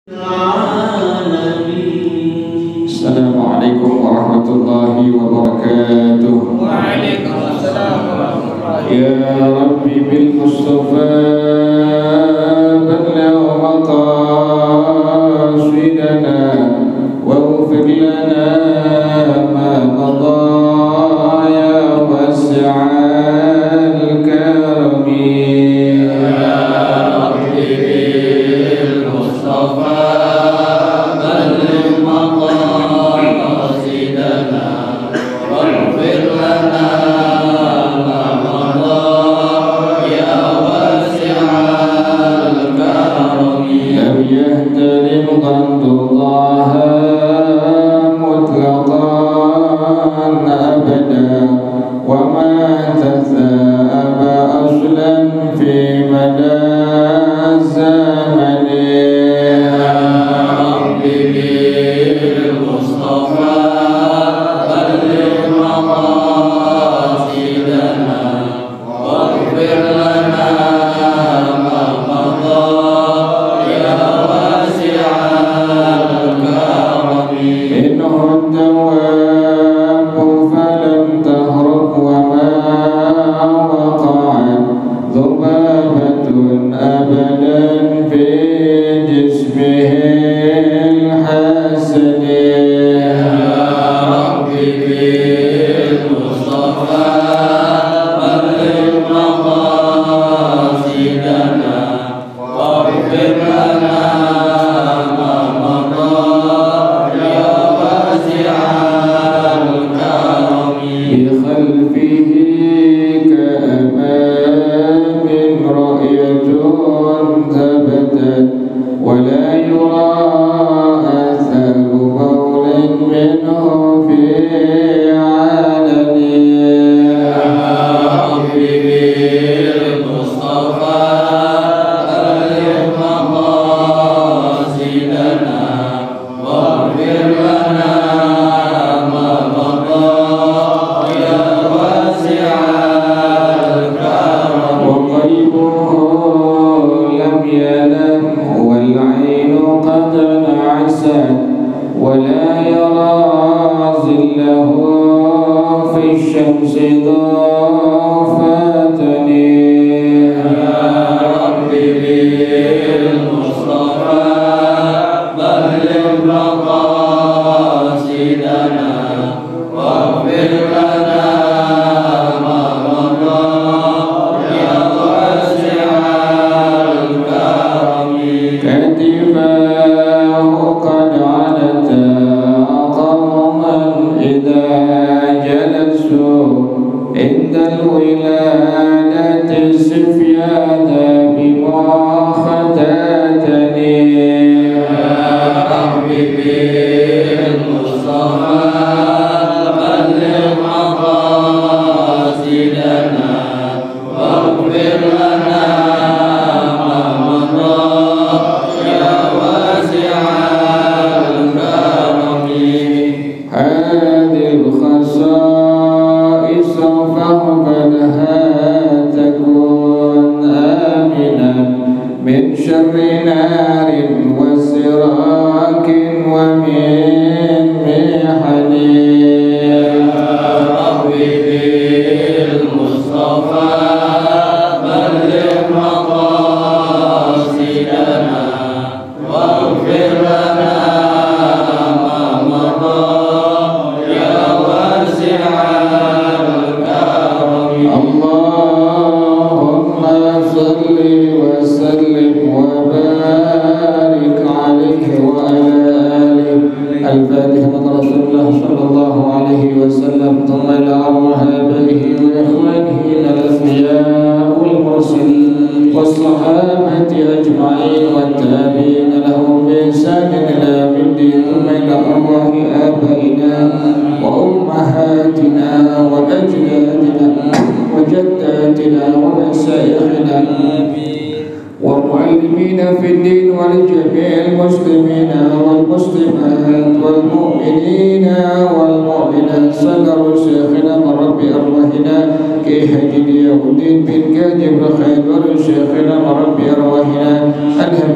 Assalamualaikum warahmatullahi wabarakatuh. Waalaikumsalam warahmatullahi wabarakatuh. Ya Rabbi bil Mustafa balligh maqasidana waghfir lana ma madha ya wasi'al karami.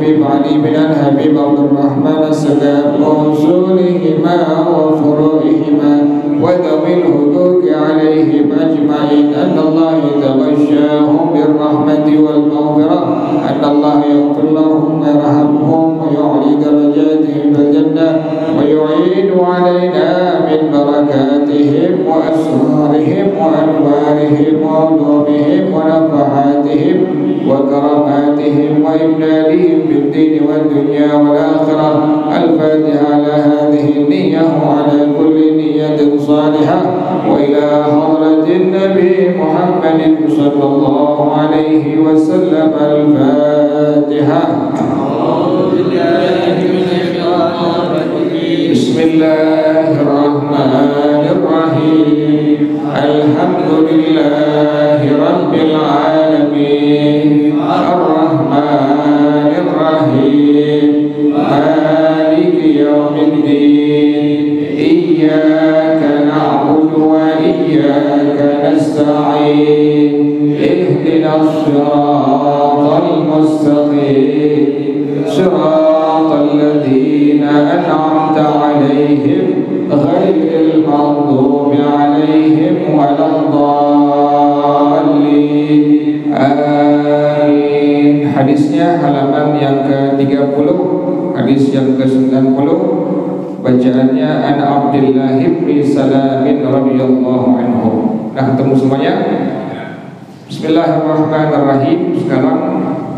الحبيب علي بن الحبيب عبد الرحمن والآخرة. الفاتحة على هذه النية وعلى كل نية صالحة وإلى حضرة النبي محمد صلى الله عليه وسلم. الفاتحة. بسم الله الرحمن الرحيم. الحمد لله رب العالمين الرحمن الرحيم مالك يوم الدين إياك نعبد وإياك نستعين اهدنا الصراط المستقيم صراط الذين أنعمت عليهم غير المغضوب عليهم ولا الضالين. Amin. Hadisnya halaman yang ke-30, hadis yang ke-90. Bacaannya an Abdullah bin Salam radhiyallahu anhu. Nah, ketemu semuanya. Bismillahirrahmanirrahim. Sekarang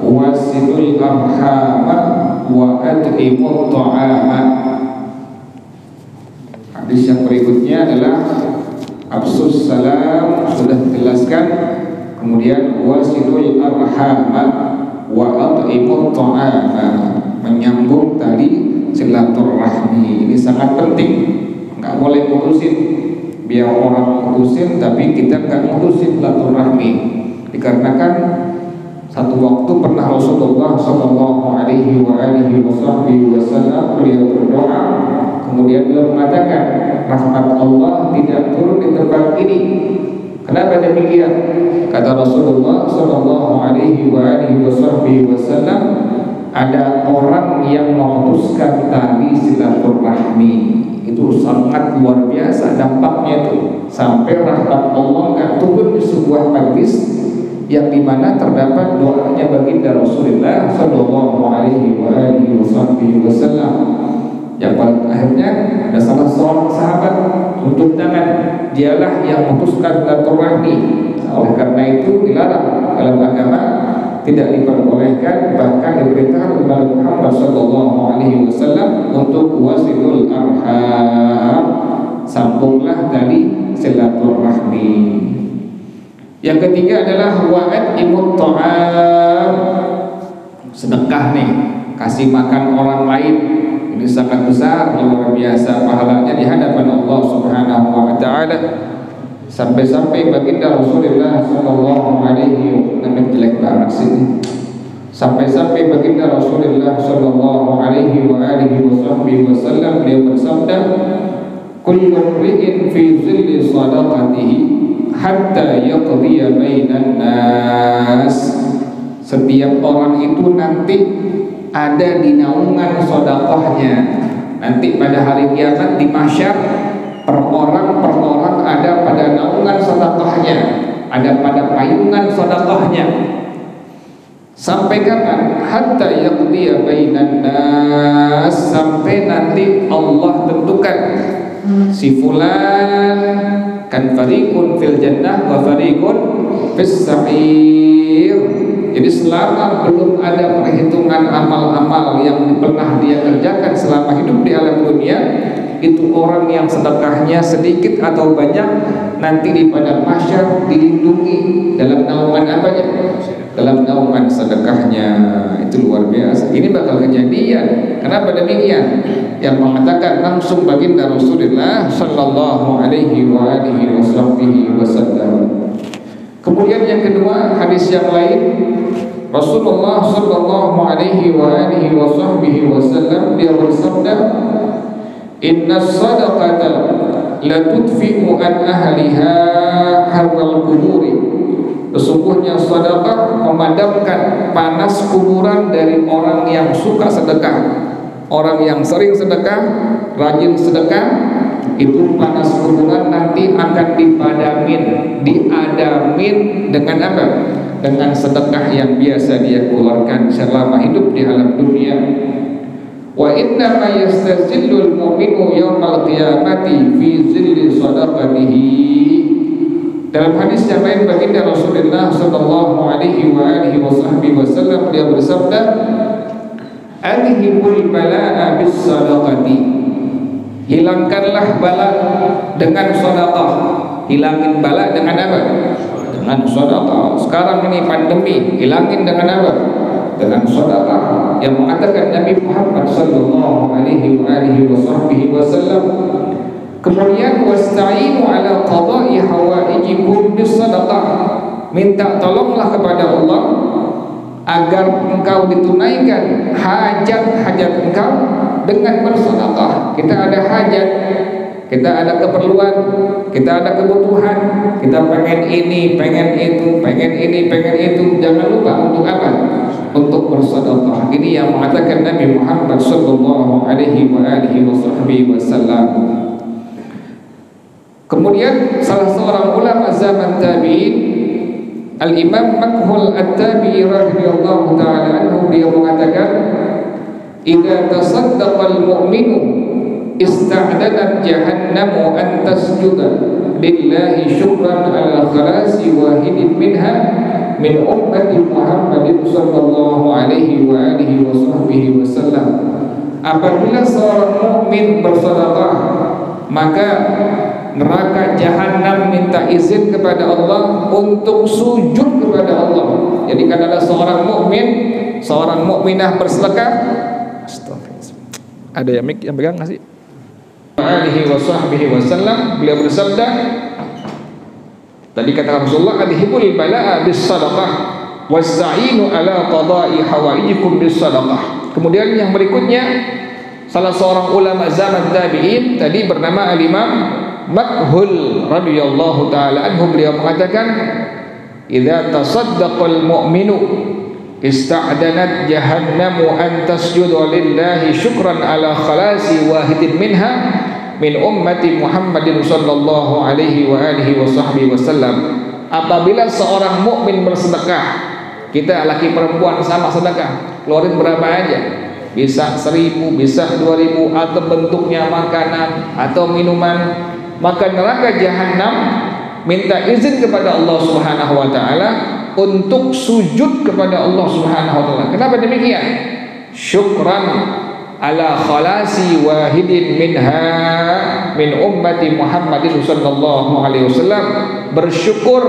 wasilul arhama wa at'imut ta'ama. Hadis yang berikutnya adalah absus salam, sudah dijelaskan. Kemudian wasilul arhama wa at'imut ta'ama, menyambung tali silaturahmi. Ini sangat penting, nggak boleh mutusin. Biar orang mutusin tapi kita nggak mutusin silaturahmi. Dikarenakan satu waktu pernah Rasulullah Shallallahu Alaihi Wasallam beliau berdoa, kemudian beliau mengatakan rahmat Allah tidak turun di tempat ini. Kenapa demikian? Kata Rasulullah Shallallahu Alaihi Wasallam, ada orang yang memutuskan tali silaturahmi. Itu sangat luar biasa dampaknya itu, sampai rahmat Allah nggak turun di sebuah majlis yang dimana terdapat doanya baginda Rasulullah Sallallahu Alaihi Wasallam. Yang paling akhirnya ada salah seorang sahabat tutup tangan, dialah yang memutuskan silaturahmi. Oleh karena itu dilarang dalam agama, tidak diperbolehkan, bahkan diperintahkan oleh Muhammad Sallallahu Alaihi Wasallam untuk wasilul arham, sambunglah tali silaturahmi. Yang ketiga adalah wa'ad imut ta'am, sedekah nih, kasih makan orang lain. Ini sangat besar, luar biasa pahalanya di hadapan Allah Subhanahu wa taala. Sampai-sampai baginda Rasulullah sallallahu alaihi wasallam, jelek banget sini. Sampai-sampai baginda Rasulullah sallallahu alaihi wasallam beliau bersabda, kullu ri'in fi zilli sadaqatihi hatta yaqdiya bainan nas. Setiap orang itu nanti ada di naungan sedekahnya. Nanti pada hari kiamat di mahsyar, per orang ada pada naungan sedekahnya, ada pada payungan sedekahnya. Sampai kapan? Hatta yaqdiya bainan nas, sampai nanti Allah tentukan si fulan kan fariqun fil jannah wa fariqun fis sa'ir. Jadi selama belum ada perhitungan amal-amal yang pernah dia kerjakan selama hidup di alam dunia, itu orang yang sedekahnya sedikit atau banyak nanti di padang mahsyar dilindungi dalam naungan apanya? Dalam naungan sedekahnya. Itu luar biasa. Ini bakal kejadian. Kenapa demikian? Yang mengatakan langsung baginda Rasulullah Sallallahu Alaihi Wasallam. Kemudian yang kedua, hadis yang lain, Rasulullah Sallallahu Alaihi Wasallam dia bersabda, Inna sadaqata la tudfi'u an ahliha harral kuburi. Sesungguhnya sedekah memadamkan panas kuburan dari orang yang suka sedekah. Orang yang sering sedekah, rajin sedekah, itu panas kuburan nanti akan diadamin dengan apa? Dengan sedekah yang biasa dia keluarkan selama hidup di alam dunia. Wa inna ma yastazillul mu'minu yawmal qiyamati fi zilli sadaqatihi. Dalam hadis yang lain baginda Rasulullah sallallahu alaihi wasallam dia bersabda, adhibul bala'a bis sadaqati, hilangkanlah bala dengan sedekah. Hilangin bala dengan apa? Dengan sedekah. Sekarang ini pandemi, hilangin dengan apa? Dengan sedekah. Yang mengatakan Nabi Muhammad sallallahu alaihi wasallam. Kemudian wasta'inu ala qada'i hawaijikum bis sadaqah, minta tolonglah kepada Allah agar engkau ditunaikan hajat-hajat engkau dengan bersedekah. Kita ada hajat, kita ada keperluan, kita ada kebutuhan, kita pengen ini, pengen itu, pengen ini, pengen itu. Jangan lupa untuk apa? Untuk bersedekah. Ini yang mengatakan Nabi Muhammad sallallahu alaihi wasallam. Kemudian salah seorang ulama zaman tabi'in, Al-Imam Makhul At-Tabi'i radhiyallahu ta'ala anhu, dia mengatakan, idza tasaddaqal mu'minu ista'dadat jahannamu an tasjuda lillahi syukran ala khalasi wahidin minha min ummati Muhammadin sallallahu alaihi wasallam. Apabila seorang mukmin bersedekah, maka neraka jahanam minta izin kepada Allah untuk sujud kepada Allah. Jadi kalau ada seorang mukmin, seorang mukminah bersedekah, ada yang mic yang pegang nggak sih? Alihi wasallam, beliau bersabda, tadi kata Rasulullah, adhibul bala'a bis sadaqah wasta'inu ala qada'i hawaijikum bis sadaqah. Kemudian yang berikutnya, salah seorang ulama zaman tabi'in tadi bernama Al-Imam Makhul radhiyallahu ta'ala anhu, beliau mengatakan, idza tasaddaqal mu'minu ista'danat jahannamu an tasjuda lillahi syukran ala khalasi wahidin minha min ummati Muhammadin sallallahu alaihi wasallam. Apabila seorang mukmin bersedekah, kita laki perempuan sama sedekah, keluarin berapa aja, bisa 1.000, bisa 2.000, atau bentuknya makanan atau minuman, maka neraka jahanam minta izin kepada Allah Subhanahu wa taala untuk sujud kepada Allah Subhanahu wa taala. Kenapa demikian? Syukran ala khalasi wahidin minha min ummati Muhammadin sallallahu alaihi wasallam, bersyukur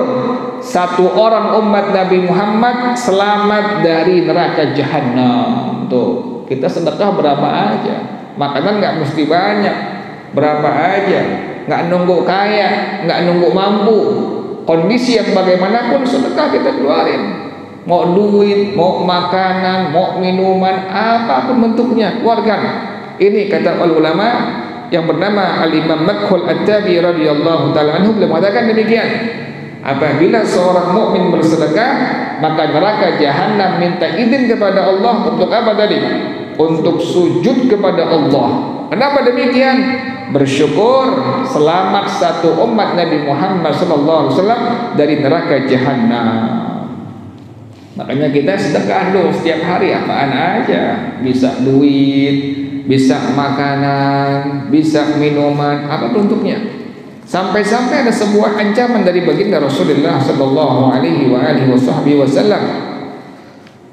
satu orang umat Nabi Muhammad selamat dari neraka jahanam. Tuh, kita sedekah berapa aja, makanan nggak mesti banyak, berapa aja, nggak nunggu kaya, nggak nunggu mampu, kondisi yang bagaimanapun sedekah kita keluarin. Mau duit, mau makanan, mau minuman, apapun bentuknya, keluarkan. Ini kata ulama yang bernama Al-Imam Makhul At-Tabi'i radhiyallahu ta'ala anhu, beliau mengatakan demikian, apabila seorang mukmin bersedekah, maka neraka jahanam minta izin kepada Allah untuk apa tadi? Untuk sujud kepada Allah. Kenapa demikian? Bersyukur selamat satu umat Nabi Muhammad sallallahu alaihi wasallam dari neraka jahanam. Makanya kita sedekah dulu setiap hari, apaan aja, bisa duit, bisa makanan, bisa minuman, apa bentuknya. Sampai-sampai ada sebuah ancaman dari baginda Rasulullah sallallahu alaihi wasallam.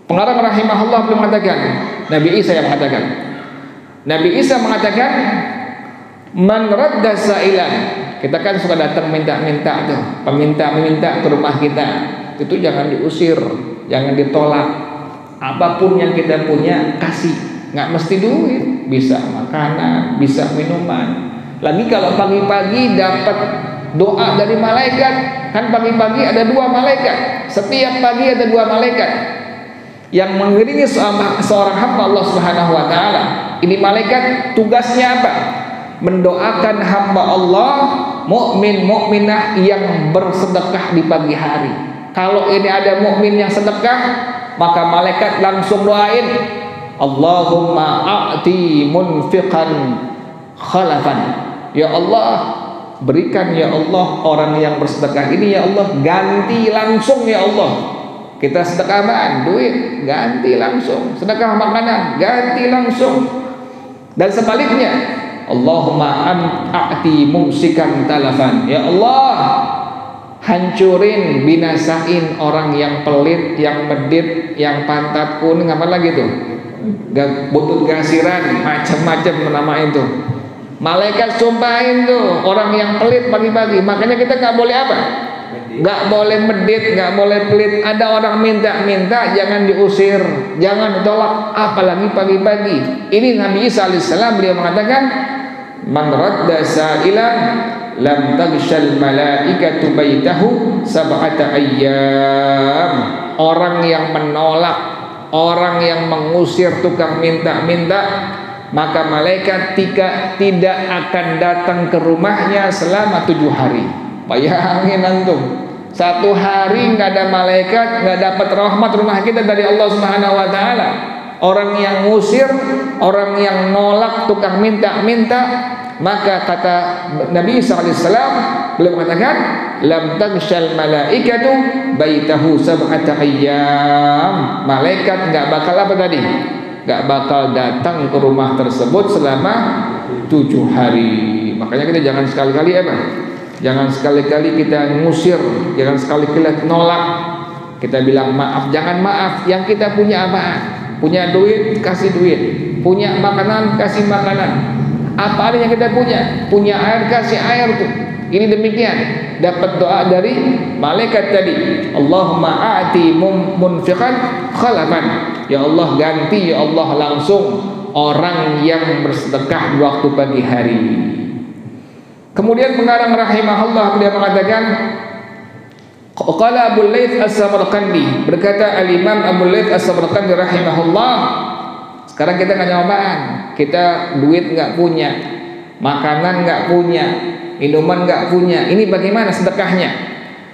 Pengarang rahimahullah belum mengatakan, Nabi Isa yang mengatakan. Nabi Isa mengatakan, man radda sa'ilan. Kita kan suka datang minta-minta tuh, peminta-meminta ke rumah kita. Itu jangan diusir, jangan ditolak. Apapun yang kita punya kasih, nggak mesti duit, bisa makanan, bisa minuman. Lagi kalau pagi-pagi dapat doa dari malaikat, kan pagi-pagi ada 2 malaikat. Setiap pagi ada 2 malaikat yang mengiringi seorang hamba Allah Subhanahu wa taala. Ini malaikat tugasnya apa? Mendoakan hamba Allah mukmin-mukminah yang bersedekah di pagi hari. Kalau ini ada mukmin yang sedekah, maka malaikat langsung doain, Allahumma a'ti munfiqan khalafan. Ya Allah, berikan ya Allah orang yang bersedekah ini ya Allah ganti langsung ya Allah. Kita sedekah apaan? Duit, ganti langsung. Sedekah makanan, ganti langsung. Dan sebaliknya, Allahumma a'ti mumsikan talafan. Ya Allah, hancurin, binasain orang yang pelit, yang medit, yang pantat kuning, apa lagi tuh? butut gasiran, macam-macam menamain tuh. Malaikat sumpahin tuh orang yang pelit pagi-pagi. Makanya kita nggak boleh apa? Nggak boleh medit, nggak boleh pelit. Ada orang minta-minta, jangan diusir, jangan ditolak, apalagi pagi-pagi. Ini Nabi Isa alaihissalam, beliau mengatakan, man radda sa'ilan lam taghshal malaikatu baitahu sab'ata ayyam. Orang yang menolak, orang yang mengusir tukang minta-minta, maka malaikat tidak akan datang ke rumahnya selama 7 hari. Bayangin antum, 1 hari nggak ada malaikat, nggak dapat rahmat rumah kita dari Allah Subhanahu Wa Taala. Orang yang ngusir, orang yang nolak tukang minta-minta, maka kata Nabi SAW, beliau mengatakan, lam taghshal malaikatu baitahu sab'ata ayyam. Malaikat nggak bakal apa tadi? Nggak bakal datang ke rumah tersebut selama 7 hari. Makanya kita jangan sekali-kali apa? Jangan sekali-kali kita ngusir, jangan sekali-kali nolak. Kita bilang maaf, jangan maaf. Yang kita punya apa? Punya duit, kasih duit. Punya makanan, kasih makanan. Apa yang kita punya? Punya air, kasih air tuh. Ini demikian. Dapat doa dari malaikat tadi. Allahumma a'ti munfiqan khalafan. Ya Allah, ganti ya Allah langsung orang yang bersedekah di waktu pagi hari. Kemudian pengarang rahimahullah beliau mengatakan, qala Abu Laits As-Samarqandi, berkata Al-Imam Abu Laits As-Samarqandi rahimahullah, sekarang kita nggak nyobaan, kita duit nggak punya, makanan nggak punya, minuman nggak punya, ini bagaimana sedekahnya?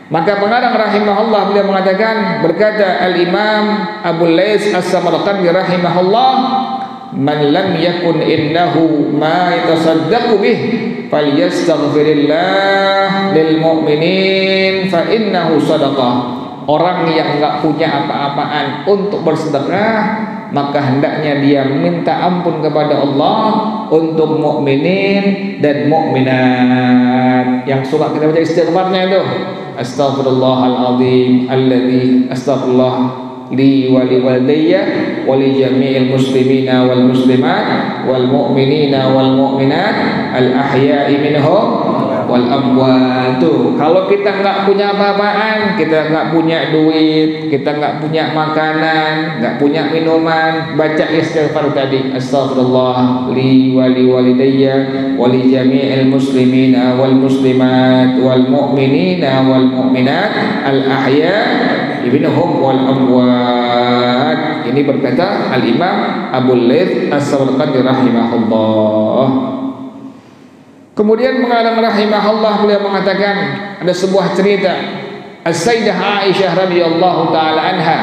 Maka pengarang rahimahullah beliau mengatakan, berkata Al-Imam Abu Laits As-Samarqandi rahimahullah, man lam yakun innahu ma yatasaddaqu bih falyastaghfirillah lil mu'minin fa innahu sadaqah. Orang yang enggak punya apa-apaan untuk bersedekah, maka hendaknya dia minta ampun kepada Allah untuk mukminin dan mukminat. Yang suka kita baca istighfarnya itu, astaghfirullahaladzim alladzi astaghfirullah li wa li walidayya wa li jami'il muslimina wal muslimat wal mu'minina wal mu'minat al ahya'i minhum wal amwat. Kalau kita nggak punya apa-apaan, kita nggak punya duit, kita nggak punya makanan, nggak punya minuman, baca istighfar tadi, astaghfirullah li wa li walidayya wa li jami'il muslimina wal muslimat wal mu'minina wal mu'minat al ahya'i minhum wal amwat. Ini berkata Al-Imam Abu Laits As-Samarqandi rahimahullah. Kemudian pengarang rahimahullah beliau mengatakan, ada sebuah cerita As-Sayyidah Aisyah radhiyallahu taala anha,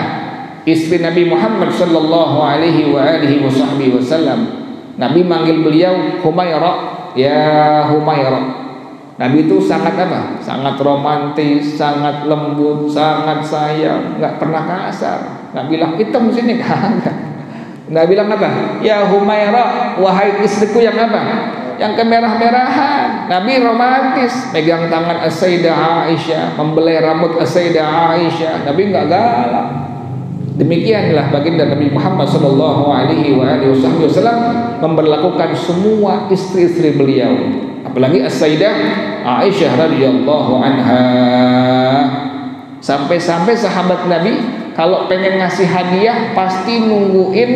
istri Nabi Muhammad sallallahu alaihi wa alihi wasallam. Nabi manggil beliau Humairah, ya Humairah. Nabi itu sangat apa? Sangat romantis, sangat lembut, sangat sayang, nggak pernah kasar. Nggak bilang hitam sini, kagak. Nggak bilang apa? Ya Humairah, wahai istriku yang apa? Yang kemerah-merahan. Nabi romantis, megang tangan As-Sayyidah Aisyah, membelai rambut As-Sayyidah Aisyah. Nabi nggak galak. Demikianlah baginda Nabi Muhammad sallallahu alaihi wasallam memperlakukan semua istri-istri beliau. Apalagi As-Sayyidah Aisyah radhiyallahu anha. Sampai-sampai sahabat Nabi kalau pengen ngasih hadiah pasti nungguin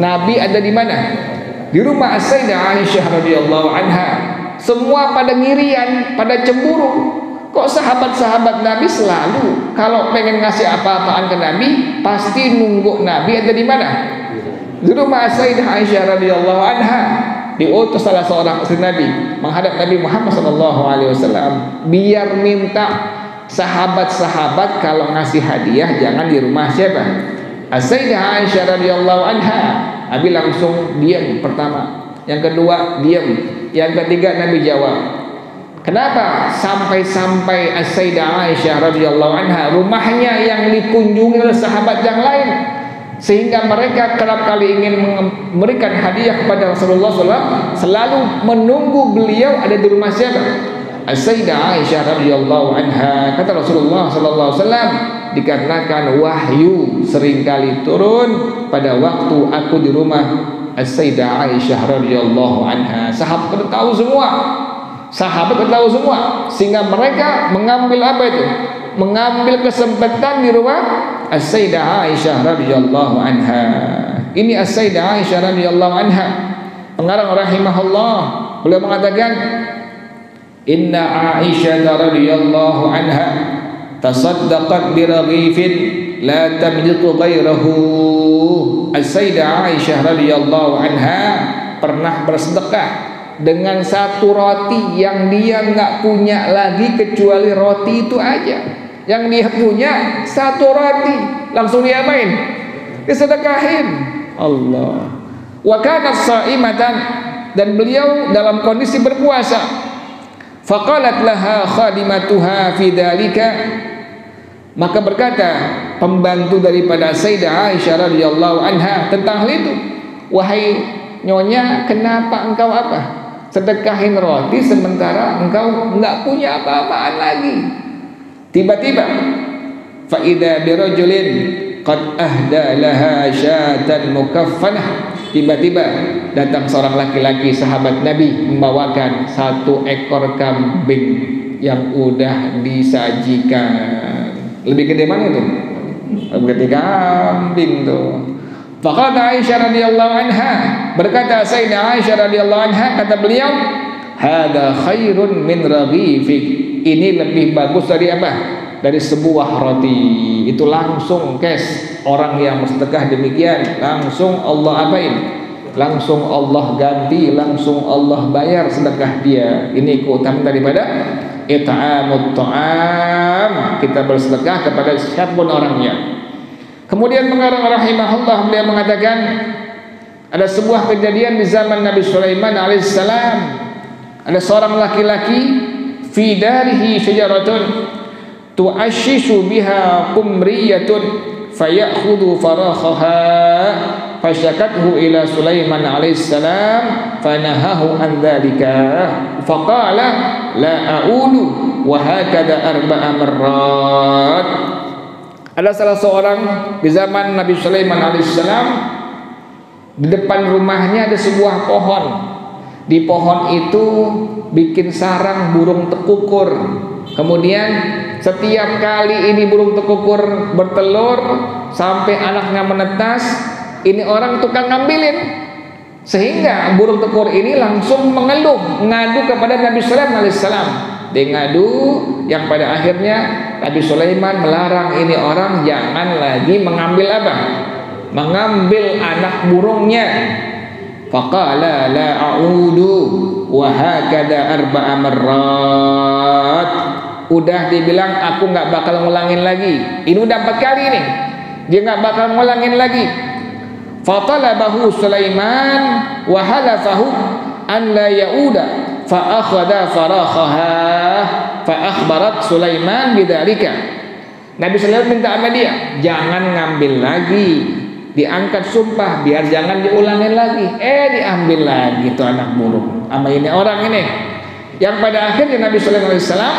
Nabi ada di mana? Di rumah As-Sayyidah Aisyah radhiyallahu anha. Semua pada ngirian, pada cemburu. Kok sahabat-sahabat Nabi selalu kalau pengen ngasih apa-apaan ke Nabi pasti nunggu Nabi ada di mana? Di rumah As-Sayyidah Aisyah radhiyallahu anha. Diutus salah seorang istri Nabi menghadap Nabi Muhammad SAW biar minta sahabat-sahabat kalau ngasih hadiah jangan di rumah siapa? As-Sayyidah Aisyah radhiyallahu anha. Nabi langsung diam pertama, yang kedua diam, yang ketiga Nabi jawab. Kenapa? Sampai-sampai As-Sayyidah Aisyah radhiyallahu anha rumahnya yang dikunjungi oleh sahabat yang lain, sehingga mereka kerap kali ingin memberikan hadiah kepada Rasulullah SAW, selalu menunggu beliau ada di rumah siapa? As-Sayyidah Aisyah radhiyallahu anha. Kata Rasulullah SAW, Dikarenakan wahyu seringkali turun pada waktu aku di rumah As-Sayyidah Aisyah radhiyallahu anha. Sahabat pada tahu semua. Sehingga mereka mengambil apa itu? Mengambil kesempatan di rumah As-Sayyidah Aisyah radhiyallahu anha. Ini As-Sayyidah Aisyah radhiyallahu anha. Pengarang rahimahullah, beliau mengatakan, Inna Aisyah radhiyallahu anha tasaddaqat biraghifin la tamliku ghairahu. As-Sayyidah Aisyah radhiyallahu anha pernah bersedekah dengan satu roti yang dia nggak punya lagi kecuali roti itu aja. Yang dia punya satu roti, langsung diapain? Disedekahin. Allah. Wa kanat sha'imatan, dan beliau dalam kondisi berpuasa. Faqalat laha khadimatuha fi dzalika, maka berkata pembantu daripada Sayyidah Aisyah radhiyallahu anha tentang hal itu, wahai nyonya, kenapa engkau apa? Sedekahin roti sementara engkau enggak punya apa-apaan lagi. Tiba-tiba fa idza birajulin qad ahda laha syatan mukaffanah, tiba-tiba datang seorang laki-laki sahabat Nabi membawakan satu ekor kambing yang udah disajikan. Lebih gede mana itu? Lebih gede kambing tuh. Faqala Aisyah radhiyallahu anha, berkata Sayyidah Aisyah radhiyallahu anha, kata beliau, hada khairun min raghifik, ini lebih bagus dari apa? Dari sebuah roti. Itu langsung cash. Orang yang bersedekah demikian langsung Allah apain? Langsung Allah ganti, langsung Allah bayar sedekah dia. Ini keutamaan daripada it'amut ta'am, kita bersedekah kepada siapapun orangnya. Kemudian pengarang rahimahullah, beliau mengatakan ada sebuah kejadian di zaman Nabi Sulaiman alaihissalam. Ada seorang laki-laki fi darihi syajaratun tu'ashishu biha qumriyatun fayakhudhu farakhaha fasyakathu ila Sulaiman alaihissalam fanahahu an dzalika faqala la a'ulu wa hakadha arba'a marrat. Ada salah seorang di zaman Nabi Sulaiman alaihissalam, di depan rumahnya ada sebuah pohon. Di pohon itu bikin sarang burung tekukur. Kemudian setiap kali ini burung tekukur bertelur sampai anaknya menetas, ini orang tukang ngambilin. Sehingga burung tekukur ini langsung mengeluh, ngadu kepada Nabi Sulaiman alaihissalam. Dia ngadu, yang pada akhirnya Nabi Sulaiman melarang ini orang jangan lagi mengambil apa? Mengambil anak burungnya. Faqala la a'udu wa hakada arba'a marrat. Udah dibilang aku nggak bakal ngulangin lagi. Ini udah 4 kali nih. Dia nggak bakal ngulangin lagi. Fatalabahu Sulaiman wa halafahu an la ya'uda fa akhadha farakhaha fa akhbarat Sulaiman bidzalika. Nabi Sulaiman minta sama dia, jangan ngambil lagi. Diangkat sumpah biar jangan diulangin lagi. Diambil lagi tuh anak burung sama ini orang ini. Yang pada akhirnya Nabi Sulaiman alaihissalam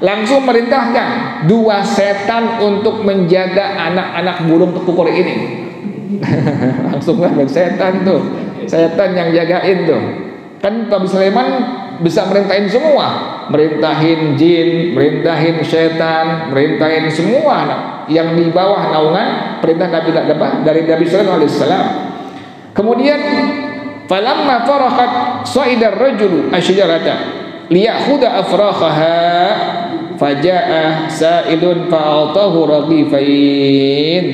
langsung merintahkan 2 setan untuk menjaga anak-anak burung tekukur ini. Langsung ngambil setan tuh, setan yang jagain tuh. Kan Nabi Sulaiman bisa merintahin semua, merintahin jin, merintahin setan, merintahin semua yang di bawah naungan perintah Nabi dari Nabi Sulaiman alaihissalam. Kemudian falamma farahat sa'idar rajulu asyajarata liyakhudha afrakhaha faja'a sa'ilun fa'atahu raghifain.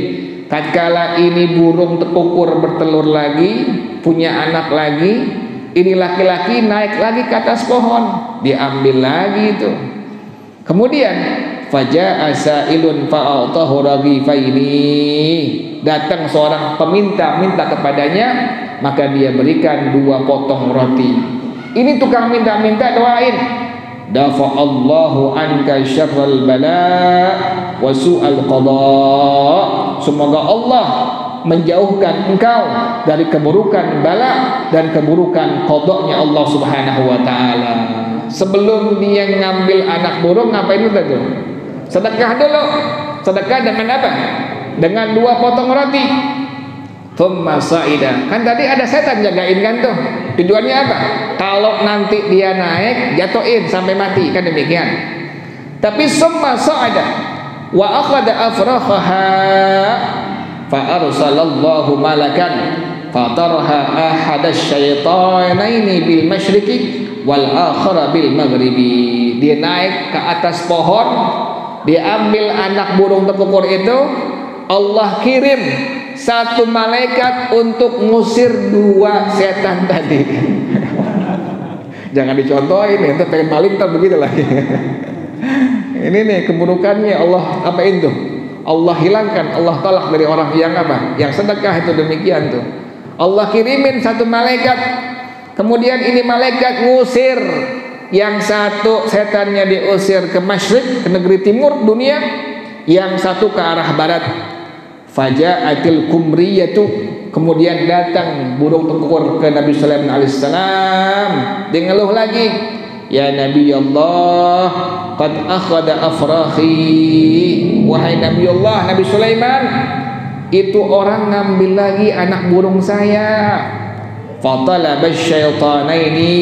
Tatkala ini burung tekukur bertelur lagi, punya anak lagi, ini laki-laki naik lagi ke atas pohon, diambil lagi itu. Kemudian faja'a sa'ilun fa'atahu raghifaini, datang seorang peminta minta kepadanya, maka dia berikan 2 potong roti. Ini tukang minta-minta doain, dafa'allahu anka syarral bala wa su'al qada. Semoga Allah menjauhkan engkau dari keburukan bala dan keburukan qadanya Allah Subhanahu wa taala. Sebelum dia ngambil anak burung, ngapain dulu tuh? Sedekah dulu. sedekah dengan apa? Dengan 2 potong roti. Thumma sa'ida. Kan tadi ada setan jagain kan tuh. Tujuannya apa? Kalau nanti dia naik, jatuhin sampai mati, kan demikian. Tapi summa sa'ada wa akhadha afrakhaha fa arsalallahu malakan fatarha ahadash syaitanaini bil masyriqi wal akhara bil maghribi. Dia naik ke atas pohon, dia ambil anak burung tekukur itu, Allah kirim 1 malaikat untuk ngusir 2 setan tadi. Jangan dicontohin, itu pengen maling ntar begitu lagi. Ini nih keburukannya Allah apain tuh? Allah hilangkan, Allah tolak dari orang yang apa? Yang sedekah itu demikian tuh. Allah kirimin 1 malaikat, kemudian ini malaikat ngusir. Yang 1 setannya diusir ke masyrik, ke negeri timur dunia, yang 1 ke arah barat. Faja'atil kumriyatu, kemudian datang burung tengkorak ke Nabi Sulaiman alaihissalam. Dia ngeluh lagi, ya Nabi Allah, qad akhadha afrakhi. Wahai Nabi Allah, Nabi Sulaiman, itu orang ngambil lagi anak burung saya. Fatalaba syaitanaini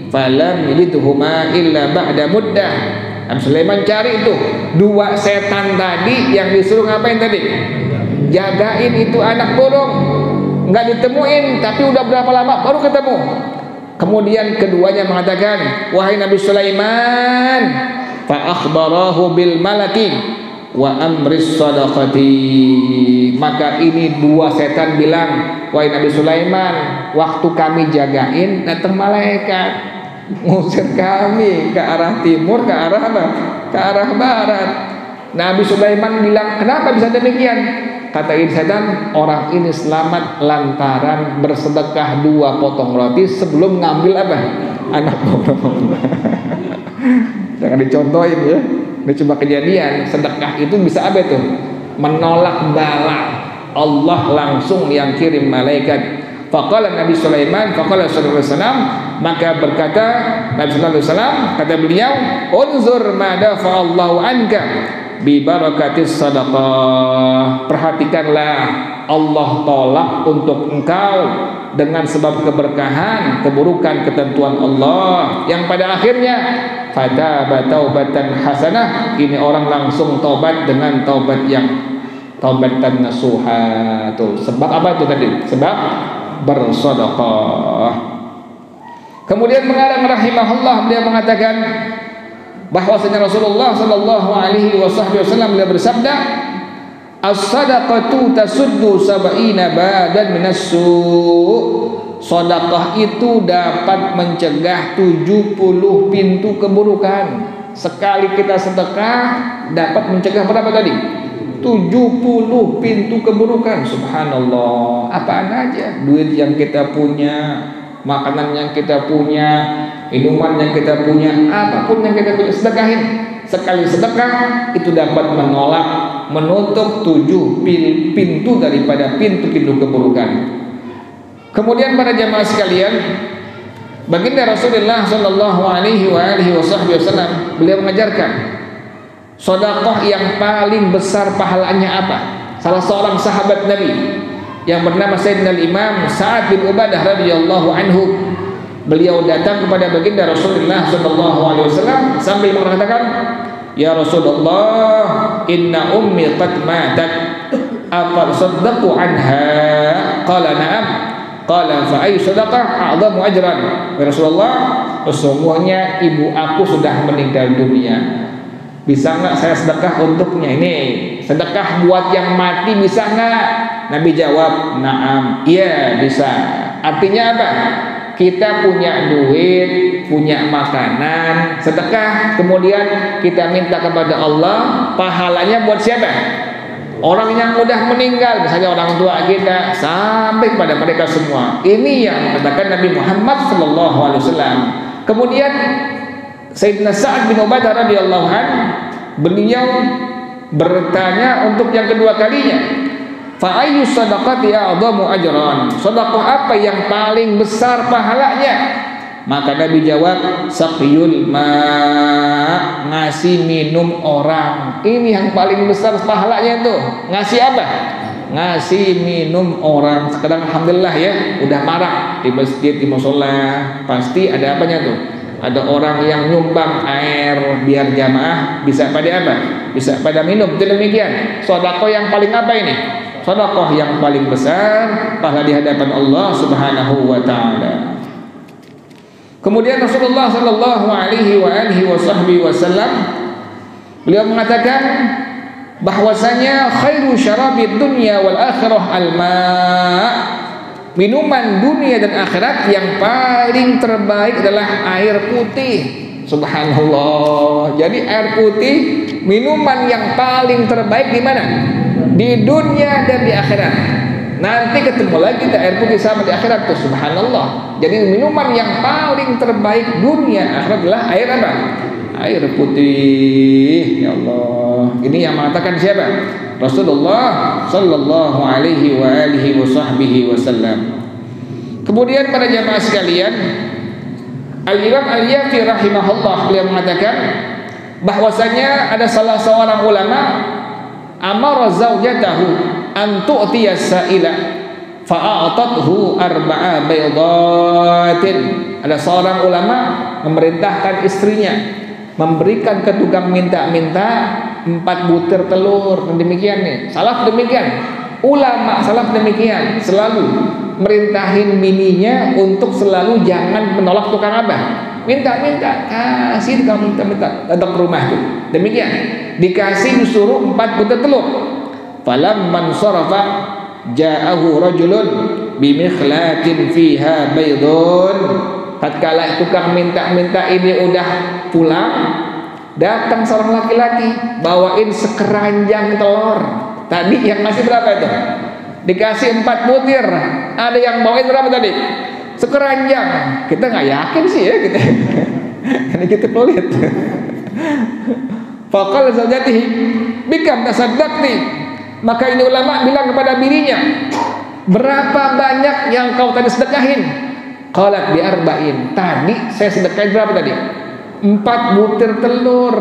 falam yalidhuma illa ba'da muddah. Nabi Sulaiman cari itu 2 setan tadi yang disuruh ngapain tadi? Jagain itu anak burung. Nggak ditemuin, tapi udah berapa lama baru ketemu. Kemudian keduanya mengatakan, wahai Nabi Sulaiman, fa akhbarahu bil malaki wa amris sadaqati. Maka ini 2 setan bilang, wahai Nabi Sulaiman, waktu kami jagain datang malaikat ngusir kami ke arah timur, ke arah apa? Ke arah barat. Nabi Sulaiman bilang, kenapa bisa demikian? Kata setan, orang ini selamat lantaran bersedekah 2 potong roti sebelum ngambil apa? Anak burung. Jangan dicontohin ya. Ini cuma kejadian. Sedekah itu bisa apa itu? Menolak bala. Allah langsung yang kirim malaikat. Faqala Nabi Sulaiman, faqala sallallahu alaihi wasallam, maka berkata Nabi sallallahu alaihi wasallam, kata beliau, unzur ma dafa Allahu anka bi barakatis sadaqah. Perhatikanlah, Allah tolak untuk engkau dengan sebab keberkahan, keburukan ketentuan Allah, yang pada akhirnya fataba taubatan hasanah. Ini orang langsung taubat dengan taubat yang taubatan nasuha. Tuh, sebab apa itu tadi? Sebab bersedekah. Kemudian mengarang rahimahullah, beliau mengatakan bahwasanya Rasulullah sallallahu alaihi wasallam beliau bersabda, as-sadaqatu tasuddu sab'ina badan minas-su'. Sedekah itu dapat mencegah 70 pintu keburukan. Sekali kita sedekah dapat mencegah berapa tadi? 70 pintu keburukan. Subhanallah. Apaan aja? Duit yang kita punya, makanan yang kita punya, minuman yang kita punya, apapun yang kita punya, sedekahin. Sekali sedekah itu dapat menolak, menutup 7 pintu daripada pintu-pintu keburukan. Kemudian para jamaah sekalian, baginda Rasulullah sallallahu alaihi wasallam beliau mengajarkan sedekah yang paling besar pahalanya apa? Salah seorang sahabat Nabi yang bernama Sayyidina Imam Sa'ad bin Ubadah radhiyallahu anhu, beliau datang kepada baginda Rasulullah sallallahu alaihi wasallam sambil mengatakan, ya Rasulullah, inna ummi qad matat, apa saddaqu anha? Qala na'am. Qala fa ayyu sadaqah a'zamu ajran? Ya Rasulullah, sesungguhnya ibu aku sudah meninggal dunia. Bisa nggak saya sedekah untuknya? Ini sedekah buat yang mati bisa nggak? Nabi jawab, na'am, iya bisa. Artinya apa? Kita punya duit, punya makanan, sedekah, kemudian kita minta kepada Allah, pahalanya buat siapa? Orang yang udah meninggal, misalnya orang tua kita, sampai kepada mereka semua. Ini yang mengatakan Nabi Muhammad SAW. Kemudian Sayyidina Sa'ad bin Ubadah radhiyallahu anhu, beliau bertanya untuk yang kedua kalinya, fa ayyu sadaqati a'dhamu ajran? Sedekah apa yang paling besar pahalanya? Maka Nabi jawab, saqyul ma, ngasih minum orang. Ini yang paling besar pahalanya tuh. Ngasih apa? Ngasih minum orang. Sekarang alhamdulillah ya, udah marak di masjid, di mushola, pasti ada apanya tuh? Ada orang yang nyumbang air biar jamaah bisa pada apa? Bisa pada minum. Itu demikian. Sedekah yang paling apa ini? Sedekah yang paling besar pahala di hadapan Allah Subhanahu wa taala. Kemudian Rasulullah sallallahu alaihi wasallam beliau mengatakan bahwasanya khairu syarabid dunya wal akhirah al-ma'. Minuman dunia dan akhirat yang paling terbaik adalah air putih. Subhanallah. Jadi air putih minuman yang paling terbaik di mana? Di dunia dan di akhirat. Nanti ketemu lagi di air putih sama di akhirat tuh. Subhanallah. Jadi minuman yang paling terbaik dunia akhirat adalah air apa? Air putih. Ya Allah. Ini yang mengatakan siapa? Rasulullah sallallahu alaihi wasallam. Kemudian para jamaah sekalian, Al-Imam Al-Yafi rahimahullah beliau mengatakan bahwasanya ada salah seorang ulama amara zaujatahu an tu'tiyas sa'ila fa'atathu arba'a baydatin. Ada seorang ulama memerintahkan istrinya memberikan ke tukang minta-minta 4 butir telur. Demikian nih, salaf demikian, ulama salaf demikian, selalu merintahin bininya untuk selalu jangan menolak tukang apa? Minta-minta, kasih tukang minta-minta datang ke rumah tuh. Demikian, dikasih disuruh 4 butir telur. Falamman sarafa ja'ahu rajulun bimikhlatin fiha baydun. Tatkala tukang minta-minta ini udah pulang, datang seorang laki-laki bawain sekeranjang telur. Tadi yang ngasih berapa itu? Dikasih 4 butir. Ada yang bawain berapa tadi? Sekeranjang. Kita nggak yakin sih ya kita. Karena kita pelit. Faqala zawjatihi bikam tasaddaqti. Maka ini ulama bilang kepada bininya, berapa banyak yang kau tadi sedekahin? Qalat bi arba'in. Tadi saya sedekahin berapa tadi? 4 butir telur.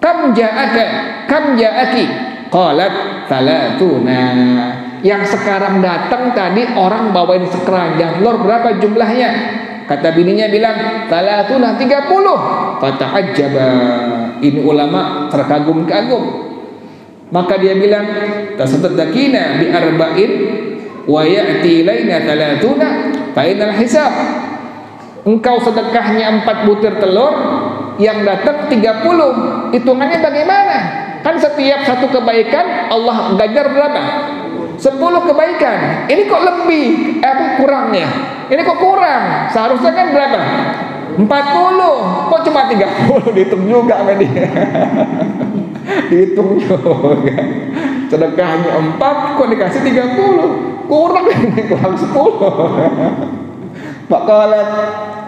Kam ja'aki? Qalat salatuna. Yang sekarang datang tadi orang bawain sekeranjang telur, berapa jumlahnya? Kata bininya bilang salatuna 30. Fata'ajjaba. Ini ulama terkagum-kagum. Maka dia bilang tasaddaqina bi arba'in wa ya'ti ilaina salatuna fa inal hisab. Engkau sedekahnya 4 butir telur, yang datang 30. Hitungannya bagaimana? Kan setiap satu kebaikan Allah ganjar berapa? 10 kebaikan. Ini kok lebih kurangnya? Ini kok kurang? Seharusnya kan berapa? 40. Kok cuma 30? Dihitung juga sama dia. Dihitung juga. Sedekahnya 4 kok dikasih 30. Kurang ini, kurang 10.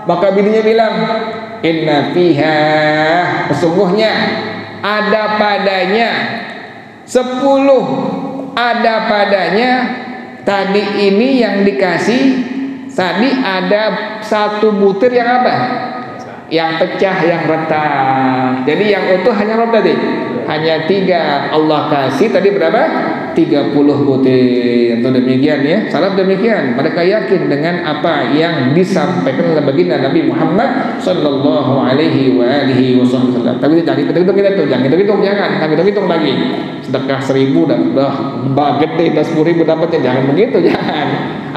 Maka bininya bilang, inna fiha, sesungguhnya ada padanya 10, ada padanya. Tadi ini yang dikasih, tadi ada 1 butir yang apa? Yang pecah, yang retak. Jadi yang utuh hanya berapa tadi? Hanya 3. Allah kasih tadi berapa? 30 butir. Itu demikian ya. Salaf demikian. Mereka yakin dengan apa yang disampaikan oleh baginda Nabi Muhammad sallallahu alaihi wasallam. Tapi jangan hitung-hitung kita tuh, jangan hitung lagi. Sedekah 1000 udah gede, 10.000 dapatnya, jangan begitu, jangan.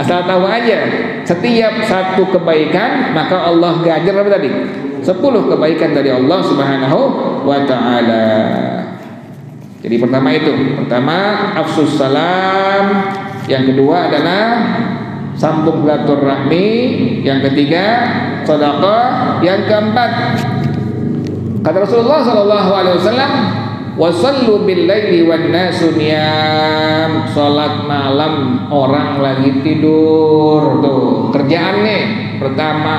Asal tahu aja, setiap satu kebaikan maka Allah ganjar apa tadi? 10 kebaikan dari Allah Subhanahu wa taala. Jadi pertama afsus salam, yang kedua adalah sambung silaturahmi, yang ketiga sedekah, yang keempat kata Rasulullah sallallahu alaihi wasallam, wasallu bil laili wan nasu niyam. Salat malam orang lagi tidur. Tuh kerjaannya, pertama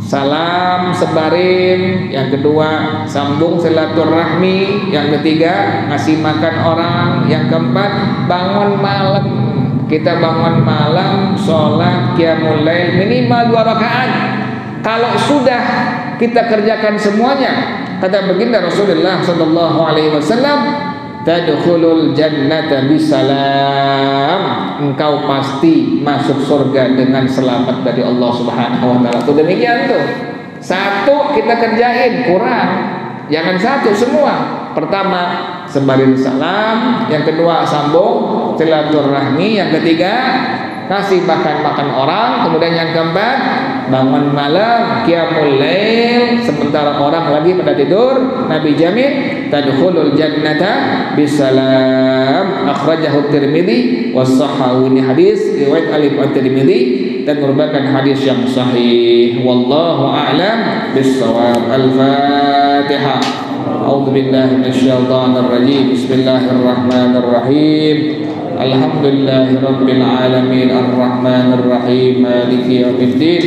salam sebarin, yang kedua sambung silaturahmi, yang ketiga ngasih makan orang, yang keempat bangun malam. Kita bangun malam sholat qiyamul lail minimal 2 rakaat. Kalau sudah kita kerjakan semuanya, kata baginda Rasulullah sallallahu alaihi wasallam, tadkhulul jannata bisalam, engkau pasti masuk surga dengan selamat dari Allah Subhanahu wa taala. Tuh demikian tuh. Satu kita kerjain, kurang. Jangan satu semua. Pertama, sembarin salam, yang kedua sambung silaturahmi, yang ketiga kasih makan orang, kemudian yang keempat bangun malam qiyamul lail sementara orang lagi pada tidur. Nabi jamin tadkhulul jannata bisalam. Akhrajahu Tirmidzi wa sahhahu. Ini hadis riwayat At-Tirmidzi dan merupakan hadis yang sahih. Wallahu a'lam bissawab. Al-Fatihah. A'udzu billahi minasyaitonir rajim. Bismillahirrahmanirrahim. Alhamdulillahi rabbil alamin arrahmanir rahim maliki yaumiddin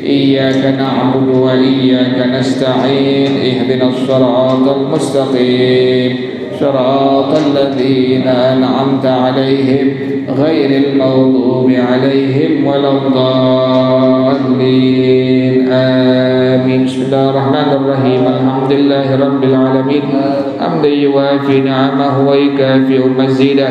iyyaka na'budu wa iyyaka nasta'in ihdinas siratal mustaqim siratal ladzina an'amta 'alaihim ghairil maghdubi 'alaihim waladdallin. Amin. Bismillahirrahmanirrahim. Alhamdulillahi rabbil alamin hamdan yuwafi ni'amahu wa yukafi'u mazidah.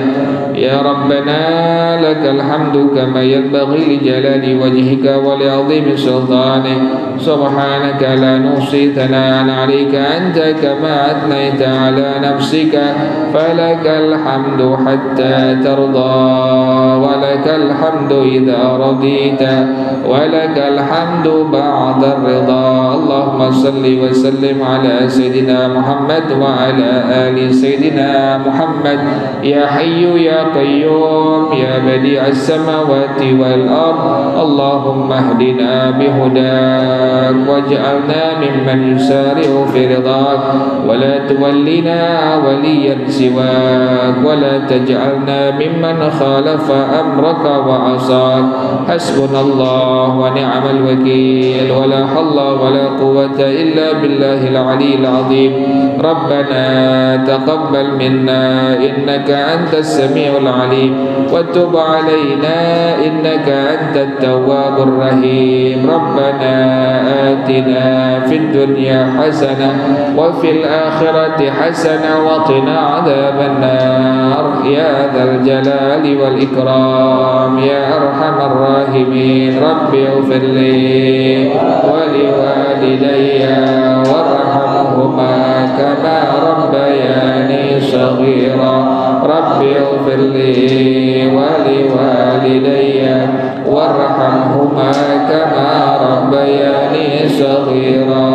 Ya Rabbana lakal hamdu kama yanbaghi li jalali wajhika wa li 'azimi sultanik. Subhanaka la nuhsi thana'an 'alaika anta kama athnayta 'ala nafsika falakal hamdu hatta tarda wa lakal hamdu idza radita wa lakal hamdu ba'da ar-ridha. Allahumma salli wa sallim ala sayyidina Muhammad wa ala ali sayyidina Muhammad. Ya hayyu ya qayyum ya badi'as samawati wal ard. Allahumma hdina bihudak waj'alna mimman yusari'u fi ridak wa la tuwallina waliyan siwak wa la taj'alna mimman khalafa amraka wa asak. Hasbunallah wa ni'mal wakil wa la hawla wa la quwwata illa billahil aliyyil azim. Rabbana taqabbal minna innaka antas samiul alim wa tub alaina innaka antat tawwabur rahim. Rabbana atina fid dunya hasanah wa fil akhirati hasanah wa qina adzaban nar ya dzal jalali wal ikram ya arhamar rahimin. Rabbi ighfirli wa liwalidayya warhamhuma kama rabbayani shaghira. Rabbi ighfirli wa liwalidayya warhamhuma kama rabbayani shaghira.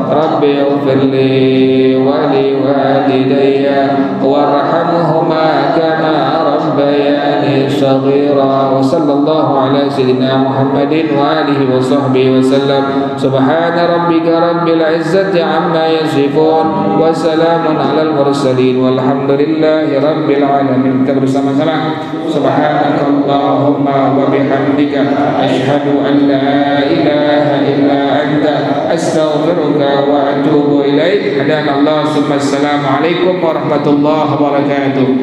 Rabbi ighfirli wa liwalidayya warhamhuma kama rabbayani shaghira. Wa sallallahu ala sayyidina Muhammadin wa alihi wa sahbihi wa sallam. Subhana rabbika rabbil izzati amma yasifun wa salamun alal mursalin walhamdulillahi rabbil alamin. Kita bersama-sama subhanakallahumma wa bihamdika asyhadu an la ilaha illa anta astaghfiruka wa atubu ilaik. Hadanallahu summa assalamu alaikum warahmatullahi wabarakatuh.